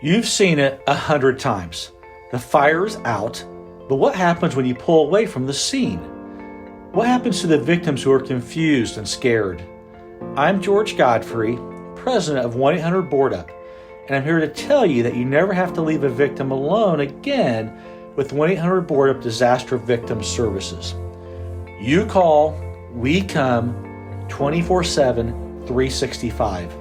You've seen it 100 times. The fire is out, but what happens when you pull away from the scene? What happens to the victims who are confused and scared? I'm George Godfrey, president of 1-800 Board Up, and I'm here to tell you that you never have to leave a victim alone again with 1-800 Board Up Disaster Victim Services. You call, we come, 24/7, 365.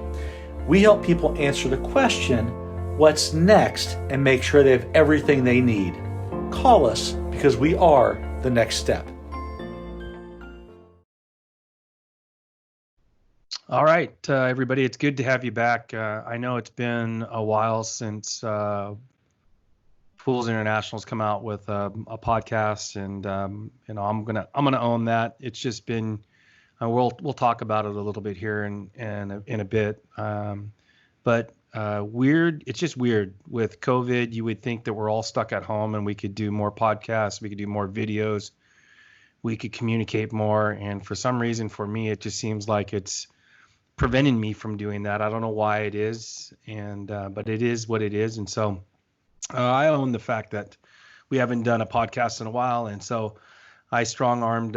We help people answer the question, what's next, and make sure they have everything they need. Call us because we are the next step. All right, everybody, it's good to have you back. I know it's been a while since F.O.O.L.S International's come out with a podcast, and I'm gonna own that. It's just been we'll talk about it a little bit here in a bit, but weird. It's just weird with COVID. You would think that we're all stuck at home and we could do more podcasts, we could do more videos, we could communicate more, and for some reason, for me, it just seems like it's preventing me from doing that. I don't know why it is, and but it is what it is. And so I own the fact that we haven't done a podcast in a while, and so I strong-armed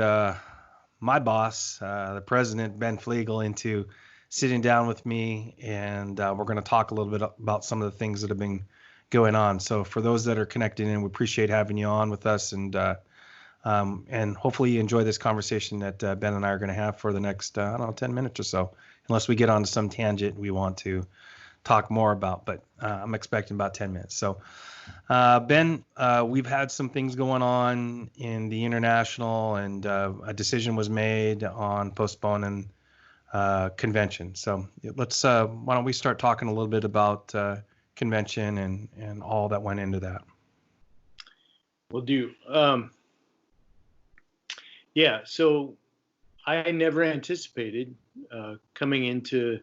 my boss, the president, Ben Fleagle, into sitting down with me, and we're going to talk a little bit about some of the things that have been going on. So for those that are connected in, we appreciate having you on with us, and hopefully you enjoy this conversation that Ben and I are going to have for the next, 10 minutes or so, unless we get onto some tangent we want to talk more about, but I'm expecting about 10 minutes. So Ben, we've had some things going on in the international, and a decision was made on postponing convention. So let's why don't we start talking a little bit about convention and all that went into that. Will do. Yeah, so I never anticipated coming into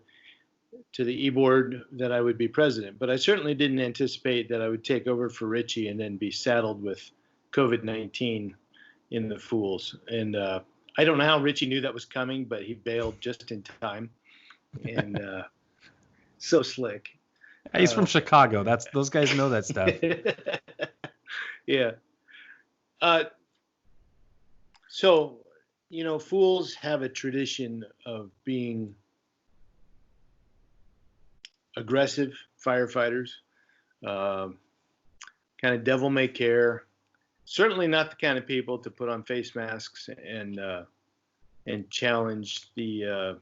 the e-board that I would be president, but I certainly didn't anticipate that I would take over for Richie and then be saddled with COVID-19 in the F.O.O.L.S. And I don't know how Richie knew that was coming, but he bailed just in time, and so slick. He's from Chicago. Those guys know that stuff. Yeah. So, F.O.O.L.S have a tradition of being aggressive firefighters, kind of devil may care. Certainly not the kind of people to put on face masks and challenge the, or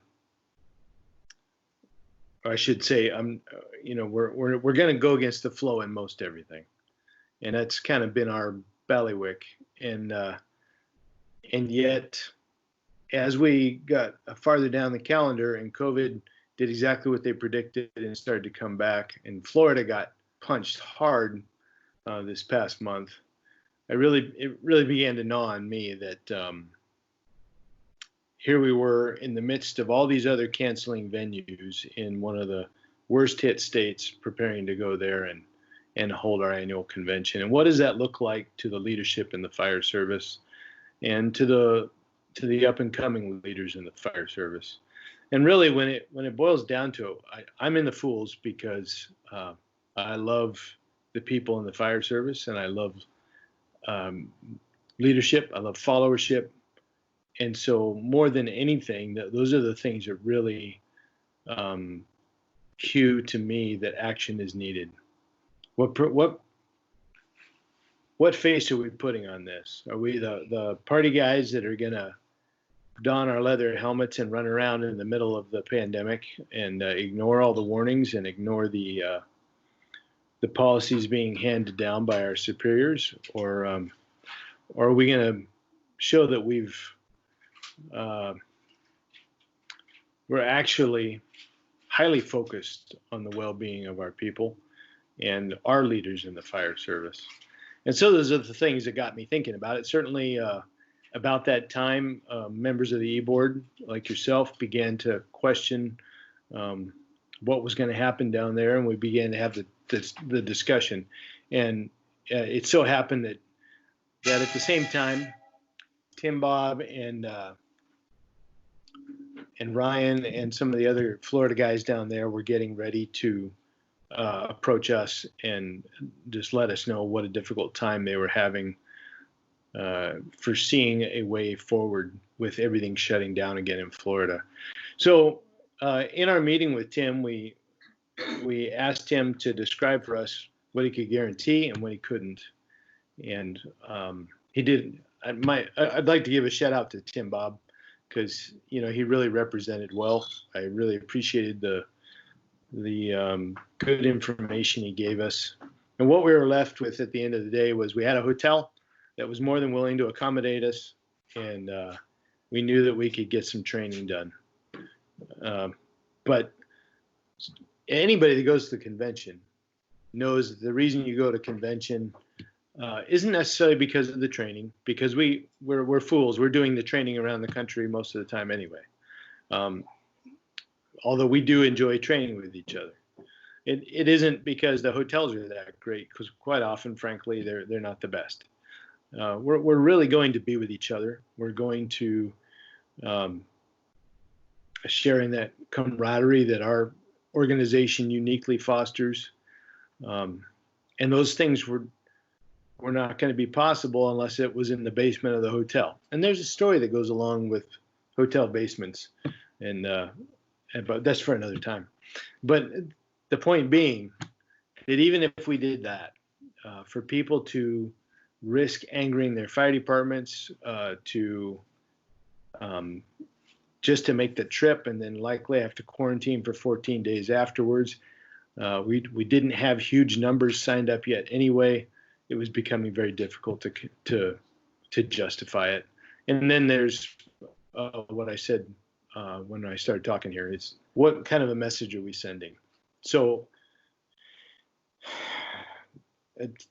I should say, we're going to go against the flow in most everything, and that's kind of been our bailiwick. And yet, as we got farther down the calendar and COVID did exactly what they predicted and started to come back, and Florida got punched hard this past month, it really began to gnaw on me that here we were in the midst of all these other canceling venues in one of the worst hit states, preparing to go there and hold our annual convention. And what does that look like to the leadership in the fire service and to the up and coming leaders in the fire service? And really, when it boils down to it, I'm in the F.O.O.L.S because I love the people in the fire service, and I love leadership. I love followership, and so more than anything, those are the things that really cue to me that action is needed. What face are we putting on this? Are we the party guys that are gonna don our leather helmets and run around in the middle of the pandemic and ignore all the warnings and ignore the policies being handed down by our superiors, or are we going to show that we're actually highly focused on the well-being of our people and our leaders in the fire service? And so those are the things that got me thinking about it. Certainly, about that time, members of the e-board, like yourself, began to question what was going to happen down there, and we began to have the discussion. And it so happened that at the same time, Tim Bob and Ryan and some of the other Florida guys down there were getting ready to approach us and just let us know what a difficult time they were having foreseeing a way forward with everything shutting down again in Florida. So in our meeting with Tim, we asked him to describe for us what he could guarantee and what he couldn't. And he did. I'd like to give a shout out to Tim Bob, because he really represented well. I really appreciated the good information he gave us. And what we were left with at the end of the day was we had a hotel that was more than willing to accommodate us, and we knew that we could get some training done. But anybody that goes to the convention knows that the reason you go to convention isn't necessarily because of the training, because we're fools. We're doing the training around the country most of the time anyway. Although we do enjoy training with each other. It isn't because the hotels are that great, because quite often, frankly, they're not the best. We're really going to be with each other. We're going to sharing that camaraderie that our organization uniquely fosters, and those things were not going to be possible unless it was in the basement of the hotel. And there's a story that goes along with hotel basements, but that's for another time. But the point being that even if we did that, for people to risk angering their fire departments, just to make the trip and then likely have to quarantine for 14 days afterwards, we didn't have huge numbers signed up yet anyway. It was becoming very difficult to justify it. And then there's what I said when I started talking here is, what kind of a message are we sending? So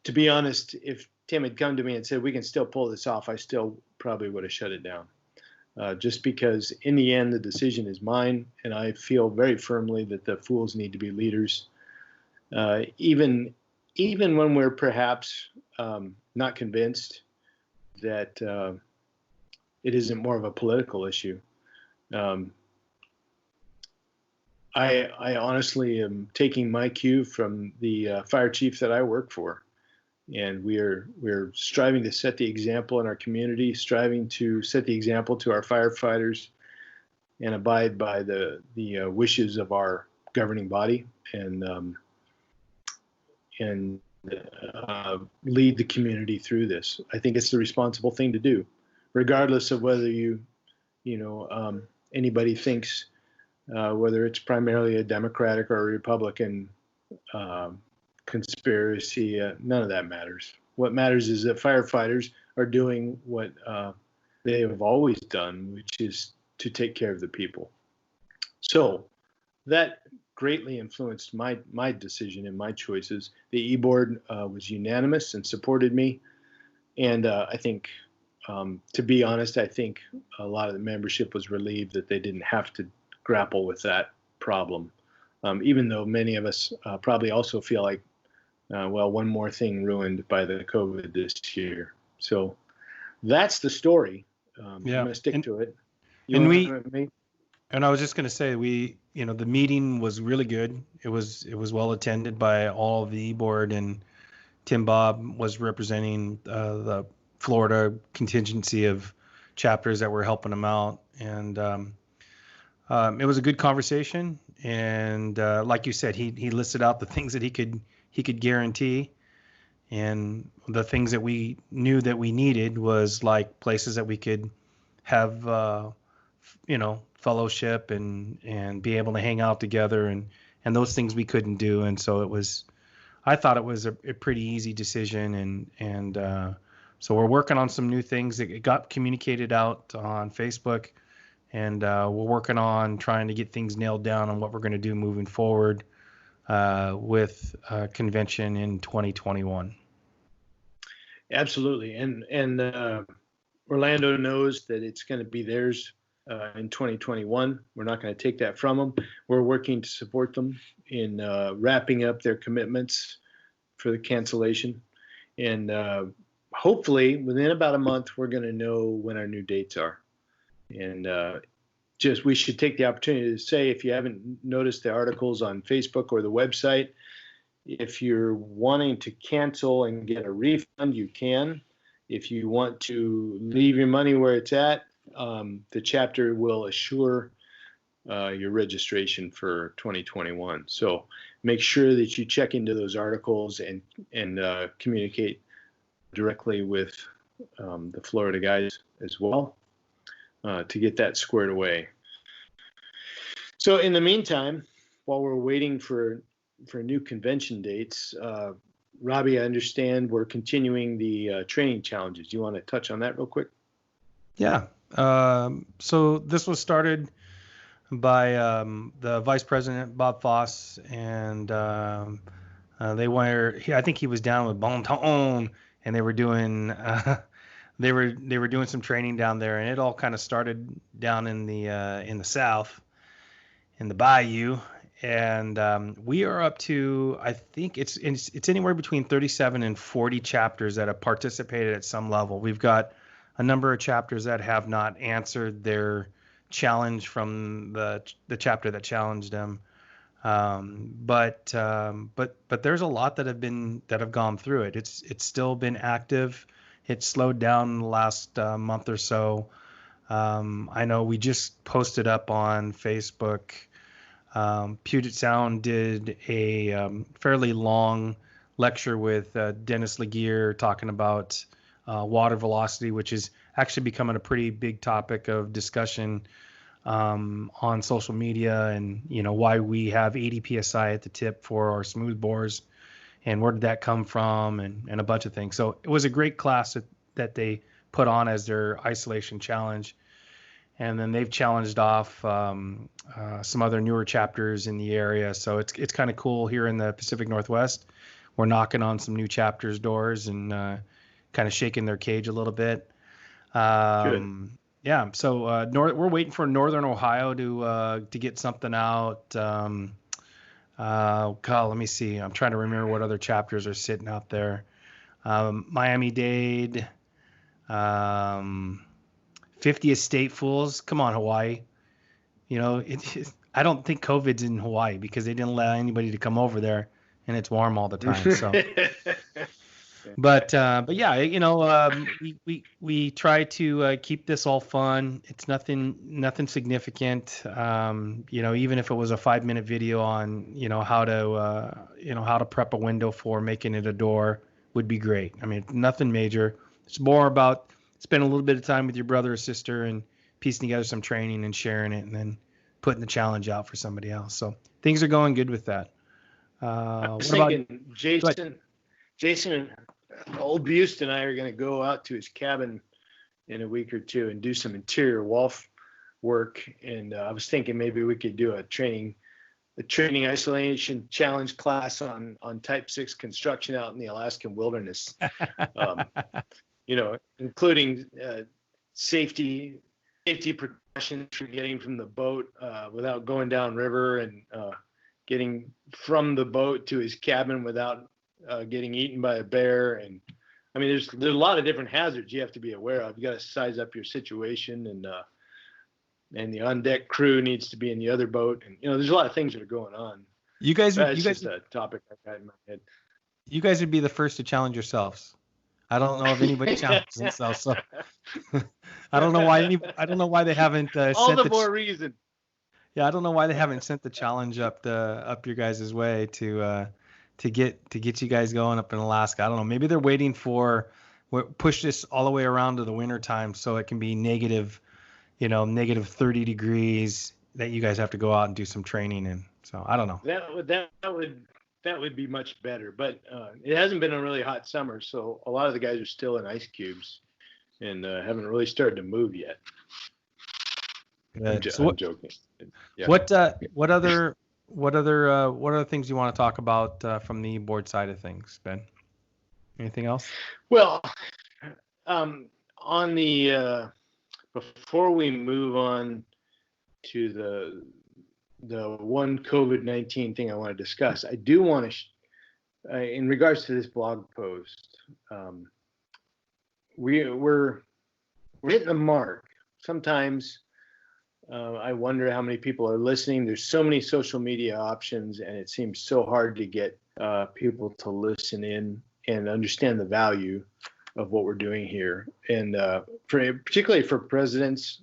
to be honest, if Tim had come to me and said, we can still pull this off, I still probably would have shut it down. Just because in the end, the decision is mine. And I feel very firmly that the fools need to be leaders. Even when we're perhaps not convinced that it isn't more of a political issue. I honestly am taking my cue from the fire chief that I work for, and we're striving to set the example in our community, striving to set the example to our firefighters, and abide by the wishes of our governing body, and lead the community through this. I think it's the responsible thing to do, regardless of whether anybody thinks whether it's primarily a Democratic or a Republican conspiracy. None of that matters. What matters is that firefighters are doing what they have always done, which is to take care of the people. So that greatly influenced my decision and my choices. The E-Board was unanimous and supported me. And I think, to be honest, I think a lot of the membership was relieved that they didn't have to grapple with that problem. Even though many of us probably also feel like, well, one more thing ruined by the COVID this year. So that's the story. Yeah. I'm going to stick to it. And I was just going to say, the meeting was really good. It was well attended by all of the board, and Tim Bob was representing the Florida contingency of chapters that were helping him out. And it was a good conversation. And like you said, he listed out the things that he could guarantee. And the things that we knew that we needed was like places that we could have, fellowship and be able to hang out together, and those things we couldn't do. And so I thought it was a pretty easy decision. And so we're working on some new things that got communicated out on Facebook, and we're working on trying to get things nailed down on what we're going to do moving forward with convention in 2021. Absolutely. And Orlando knows that it's going to be theirs in 2021. We're not going to take that from them. We're working to support them in wrapping up their commitments for the cancellation. And hopefully within about a month, we're going to know when our new dates are. And we should take the opportunity to say, if you haven't noticed the articles on Facebook or the website, If you're wanting to cancel and get a refund, you can. If you want to leave your money where it's at, the chapter will assure your registration for 2021. So make sure that you check into those articles and communicate directly with the Florida guys as well to get that squared away. So in the meantime, while we're waiting for new convention dates, Robbie, I understand we're continuing the training challenges. Do you want to touch on that real quick? Yeah. So this was started by the vice president, Bob Foss, and they were. I think he was down with Bon Ton, and they were doing they were doing some training down there, and it all kind of started down in the south, in the bayou, and we are up to, I think it's anywhere between 37 and 40 chapters that have participated at some level. We've got a number of chapters that have not answered their challenge from the chapter that challenged them, but there's a lot that have gone through it. It's still been active. It's slowed down in the last month or so. I know we just posted up on Facebook. Puget Sound did a fairly long lecture with Dennis Laguerre talking about water velocity, which is actually becoming a pretty big topic of discussion on social media, and why we have 80 psi at the tip for our smooth bores, and where did that come from, and a bunch of things. So it was a great class that they put on as their isolation challenge. And then they've challenged off some other newer chapters in the area. So it's kind of cool here in the Pacific Northwest. We're knocking on some new chapters' doors and kind of shaking their cage a little bit. Good. Yeah. So we're waiting for Northern Ohio to get something out. God, let me see. I'm trying to remember what other chapters are sitting out there. Miami-Dade. 50 State Fools. Come on, Hawaii. I don't think COVID's in Hawaii because they didn't allow anybody to come over there, and it's warm all the time. So, but yeah, we try to keep this all fun. It's nothing significant. Even if it was a 5-minute video on how to prep a window for making it a door would be great. I mean, nothing major. It's more about spend a little bit of time with your brother or sister and piecing together some training and sharing it, and then putting the challenge out for somebody else. So things are going good with that. I was thinking Jason, old Bust and I are going to go out to his cabin in a week or two and do some interior wall work. And I was thinking maybe we could do a training isolation challenge class on Type 6 construction out in the Alaskan wilderness. Including safety precautions for getting from the boat without going downriver, and getting from the boat to his cabin without getting eaten by a bear. And I mean, there's a lot of different hazards you have to be aware of. You got to size up your situation, and the on-deck crew needs to be in the other boat, and there's a lot of things that are going on. That's just a topic I got in my head. You guys would be the first to challenge yourselves. I don't know if anybody challenges themselves, so I don't know why they haven't all the more reason. Yeah, I don't know why they haven't sent the challenge up your guys' way to get you guys going up in Alaska. I don't know. Maybe they're waiting for push this all the way around to the winter time so it can be negative 30 degrees that you guys have to go out and do some training in. So I don't know. That would be much better, but it hasn't been a really hot summer, so a lot of the guys are still in ice cubes and haven't really started to move yet. I'm joking. Yeah. What other things you want to talk about from the board side of things, Ben? Anything else? Well, on the before we move on to the one COVID-19 thing I want to discuss, I do want to, in regards to this blog post, we're hitting the mark. Sometimes I wonder how many people are listening. There's so many social media options, and it seems so hard to get people to listen in and understand the value of what we're doing here. And particularly for presidents,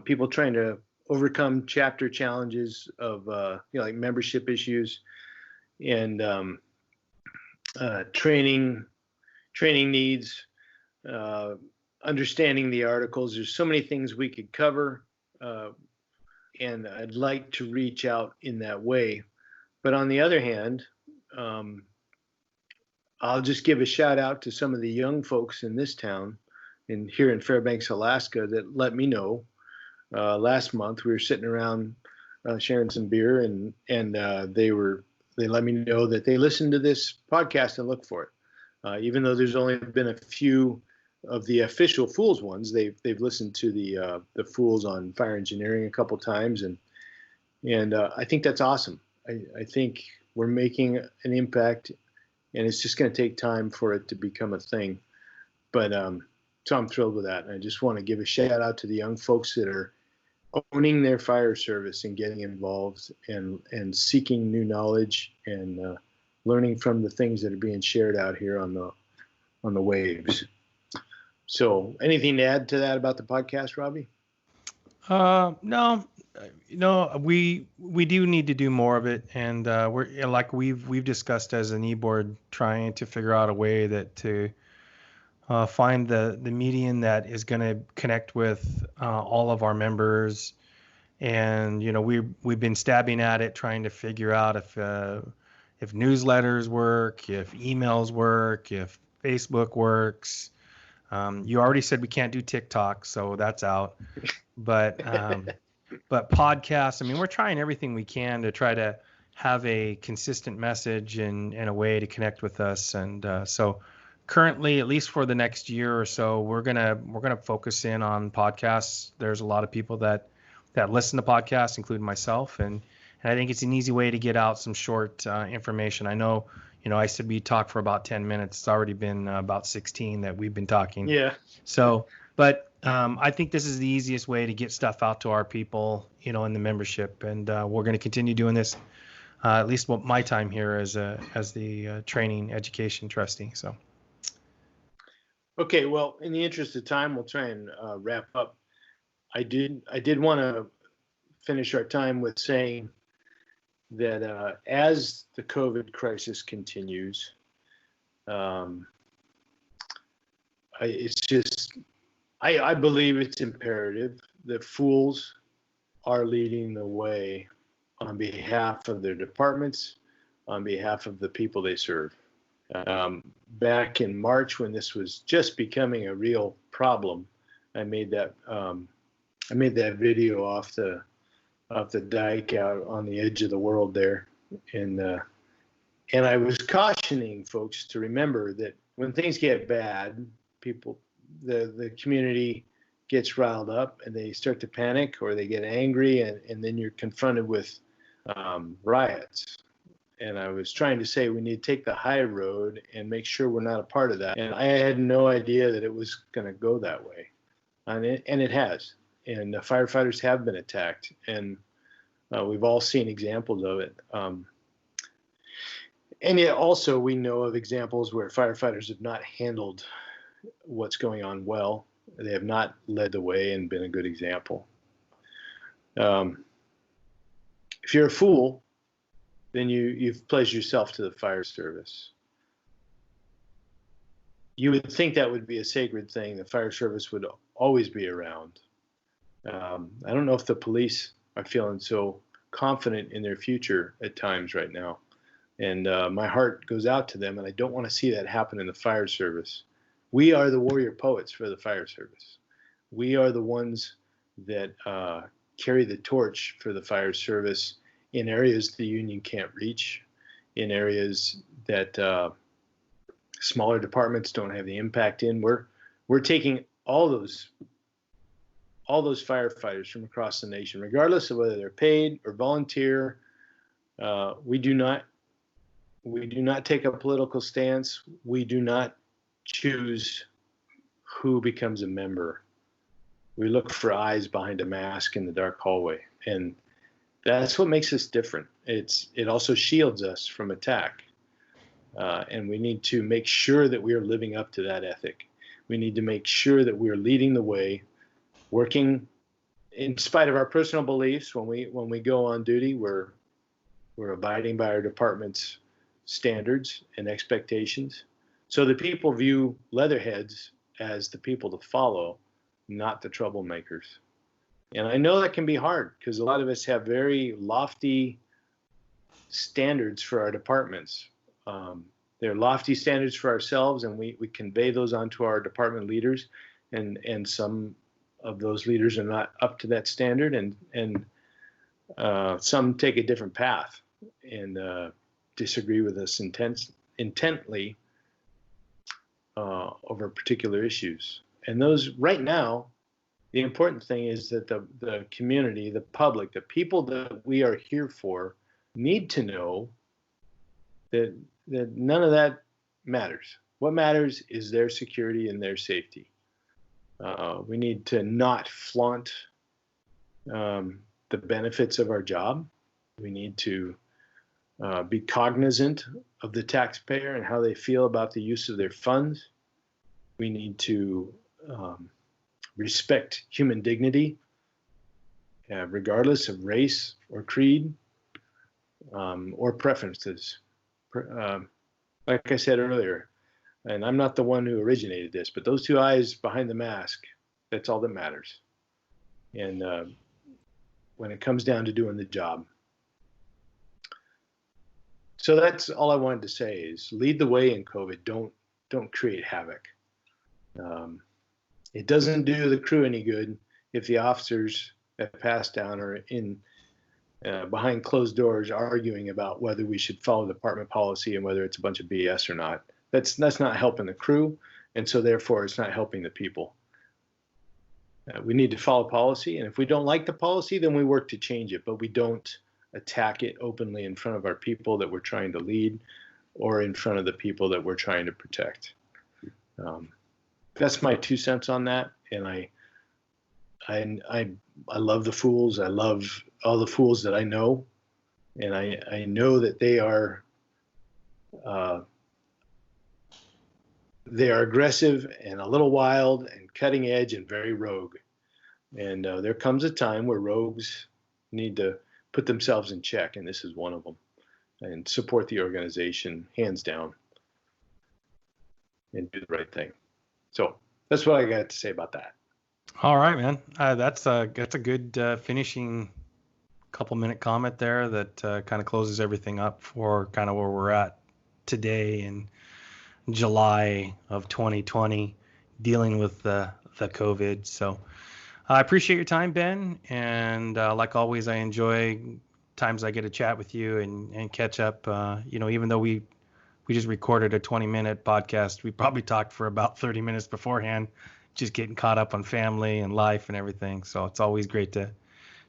people trying to overcome chapter challenges of like membership issues and training needs, understanding the articles. There's so many things we could cover, and I'd like to reach out in that way. But on the other hand, I'll just give a shout out to some of the young folks in this town and here in Fairbanks, Alaska, that let me know. Last month we were sitting around sharing some beer, and they let me know that they listened to this podcast and look for it. Even though there's only been a few of the official F.O.O.L.S ones, they've listened to the F.O.O.L.S on fire engineering a couple times, and I think that's awesome. I think we're making an impact, and it's just going to take time for it to become a thing. But so I'm thrilled with that. And I just want to give a shout out to the young folks that are owning their fire service and getting involved and seeking new knowledge and learning from the things that are being shared out here on the waves. So anything to add to that about the podcast, Robbie? No, we do need to do more of it, and we're like we've discussed as an e-board, trying to figure out a way that to find the median that is going to connect with all of our members. And we've been stabbing at it, trying to figure out if newsletters work, if emails work, if Facebook works. You already said we can't do TikTok, so that's out. But podcasts, I mean, we're trying everything we can to try to have a consistent message and a way to connect with us. And so currently, at least for the next year or so, we're gonna focus in on podcasts. There's a lot of people that listen to podcasts, including myself, and I think it's an easy way to get out some short information. I know, I said we talk for about 10 minutes. It's already been about 16 that we've been talking. Yeah. So, but I think this is the easiest way to get stuff out to our people, in the membership, and we're going to continue doing this. At least my time here as the training education trustee. So. Okay, well, in the interest of time, we'll try and wrap up. I did want to finish our time with saying that as the COVID crisis continues, I believe it's imperative that F.O.O.L.S are leading the way on behalf of their departments, on behalf of the people they serve. Back in March, when this was just becoming a real problem, I made that video off the dike out on the edge of the world there, and I was cautioning folks to remember that when things get bad, the community gets riled up and they start to panic or they get angry, and then you're confronted with riots. And I was trying to say we need to take the high road and make sure we're not a part of that. And I had no idea that it was going to go that way. And it has. And the firefighters have been attacked. And we've all seen examples of it. And yet also we know of examples where firefighters have not handled what's going on well. They have not led the way and been a good example. If you're a F.O.O.L., then you've pledged yourself to the fire service. You would think that would be a sacred thing. The fire service would always be around. I don't know if the police are feeling so confident in their future at times right now. And my heart goes out to them, and I don't want to see that happen in the fire service. We are the warrior poets for the fire service. We are the ones that carry the torch for the fire service in areas the union can't reach, in areas that smaller departments don't have the impact in. We're taking all those firefighters from across the nation, regardless of whether they're paid or volunteer. We do not take a political stance. We do not choose who becomes a member. We look for eyes behind a mask in the dark hallway, and that's what makes us different. It also shields us from attack. And we need to make sure that we are living up to that ethic. We need to make sure that we are leading the way, working in spite of our personal beliefs. When we go on duty, we're abiding by our department's standards and expectations. So the people view leatherheads as the people to follow, not the troublemakers. And I know that can be hard because a lot of us have very lofty standards for our departments. They're lofty standards for ourselves, and we convey those onto our department leaders, and some of those leaders are not up to that standard, and some take a different path and disagree with us intently over particular issues. And those, right now, the important thing is that the community, the public, the people that we are here for need to know that none of that matters. What matters is their security and their safety. We need to not flaunt the benefits of our job. We need to be cognizant of the taxpayer and how they feel about the use of their funds. We need to respect human dignity, regardless of race or creed or preferences. Like I said earlier, and I'm not the one who originated this, but those two eyes behind the mask, that's all that matters. And when it comes down to doing the job. So that's all I wanted to say is lead the way in COVID. Don't create havoc. It doesn't do the crew any good if the officers that pass down are in behind closed doors arguing about whether we should follow department policy and whether it's a bunch of BS or not. That's not helping the crew, and so therefore it's not helping the people. We need to follow policy, and if we don't like the policy, then we work to change it, but we don't attack it openly in front of our people that we're trying to lead or in front of the people that we're trying to protect. That's my 2 cents on that, and I love the F.O.O.L.S. I love all the F.O.O.L.S. that I know, and I know that they are aggressive and a little wild and cutting edge and very rogue. And there comes a time where rogues need to put themselves in check, and this is one of them, and support the organization hands down and do the right thing. So that's what I got to say about that. All right, man. That's a good finishing couple-minute comment there that kind of closes everything up for kind of where we're at today in July of 2020, dealing with the COVID. So I appreciate your time, Ben. And like always, I enjoy times I get to chat with you and catch up. Even though we just recorded a 20-minute podcast, we probably talked for about 30 minutes beforehand, just getting caught up on family and life and everything. So it's always great to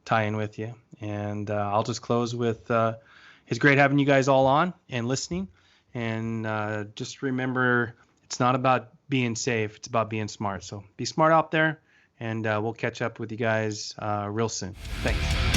tie in with you. And I'll just close with it's great having you guys all on and listening. And just remember, it's not about being safe. It's about being smart. So be smart out there, and we'll catch up with you guys real soon. Thanks.